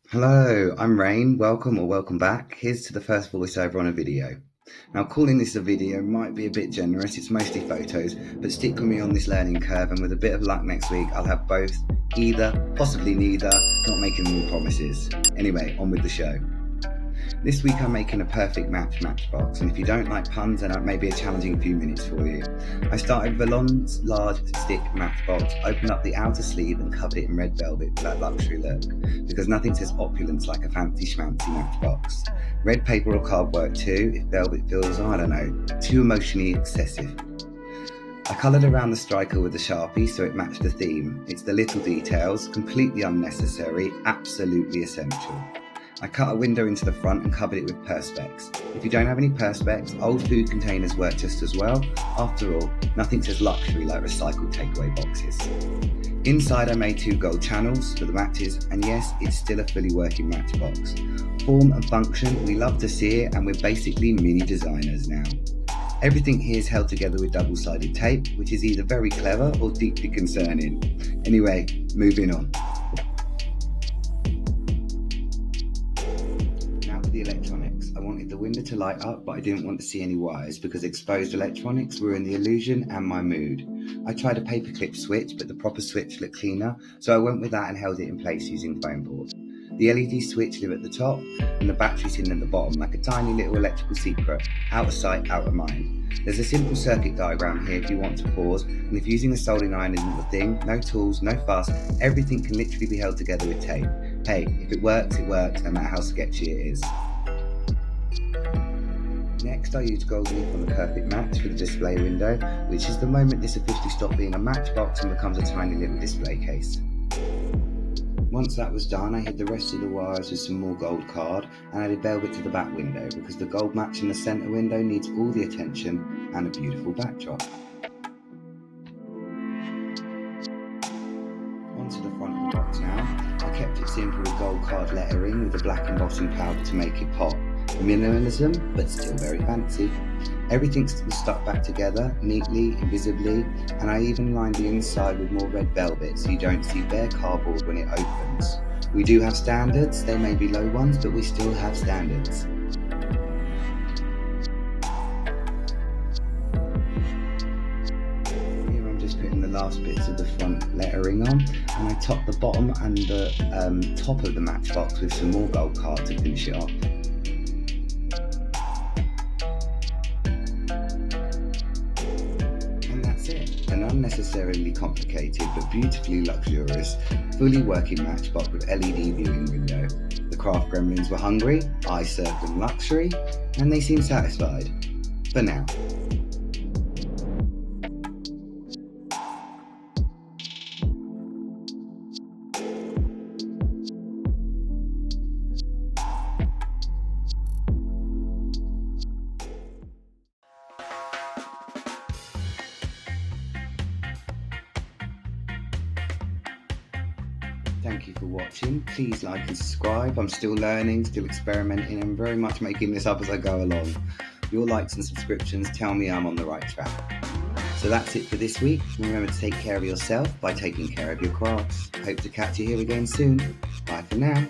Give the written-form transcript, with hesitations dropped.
Hello, I'm Rain. Welcome or welcome back. Here's to the first voiceover on a video. Now, calling this a video might be a bit generous, it's mostly photos, but stick with me on this learning curve and with a bit of luck next week I'll have both, either, possibly neither, not making any promises. Anyway, on with the show. This week I'm making a perfect matchbox, and if you don't like puns, then it may be a challenging few minutes for you. I started with a long, large stick matchbox, opened up the outer sleeve and covered it in red velvet for that luxury look, because nothing says opulence like a fancy schmancy matchbox. Red paper or card work too, if velvet feels, I don't know, too emotionally excessive. I coloured around the striker with a Sharpie so it matched the theme. It's the little details, completely unnecessary, absolutely essential. I cut a window into the front and covered it with Perspex. If you don't have any Perspex, old food containers work just as well. After all, nothing says luxury like recycled takeaway boxes. Inside I made 2 gold channels for the matches, and yes, it's still a fully working matchbox. Form and function, we love to see it, and we're basically mini designers now. Everything here is held together with double-sided tape, which is either very clever or deeply concerning. Anyway, moving on. The electronics. I wanted the window to light up, but I didn't want to see any wires because exposed electronics ruin the illusion and my mood. I tried a paperclip switch, but the proper switch looked cleaner, so I went with that and held it in place using foam board. The LED switch live at the top and the batteries hidden at the bottom like a tiny little electrical secret, out of sight, out of mind. There's a simple circuit diagram here if you want to pause, and if using a soldering iron isn't the thing, no tools, no fuss, everything can literally be held together with tape. Hey, if it works, no matter how sketchy it is. Next I used gold leaf on the perfect match for the display window, which is the moment this officially stopped being a matchbox and becomes a tiny little display case. Once that was done, I hid the rest of the wires with some more gold card and added velvet to the back window because the gold match in the centre window needs all the attention and a beautiful backdrop. Onto the front of the box now. I kept it simple with gold card lettering with the black embossing powder to make it pop. Minimalism, but still very fancy. Everything's stuck back together, neatly, invisibly, and I even lined the inside with more red velvet so you don't see bare cardboard when it opens. We do have standards, they may be low ones, but we still have standards. Here I'm just putting the last bits of the front lettering on, and I topped the bottom and the top of the matchbox with some more gold card to finish it off. An unnecessarily complicated but beautifully luxurious, fully working matchbox with LED viewing window. The craft gremlins were hungry, I served them luxury, and they seemed satisfied. For now. Thank you for watching. Please like and subscribe. I'm still learning, still experimenting, and very much making this up as I go along. Your likes and subscriptions tell me I'm on the right track. So that's it for this week. Remember to take care of yourself by taking care of your crafts. Hope to catch you here again soon. Bye for now.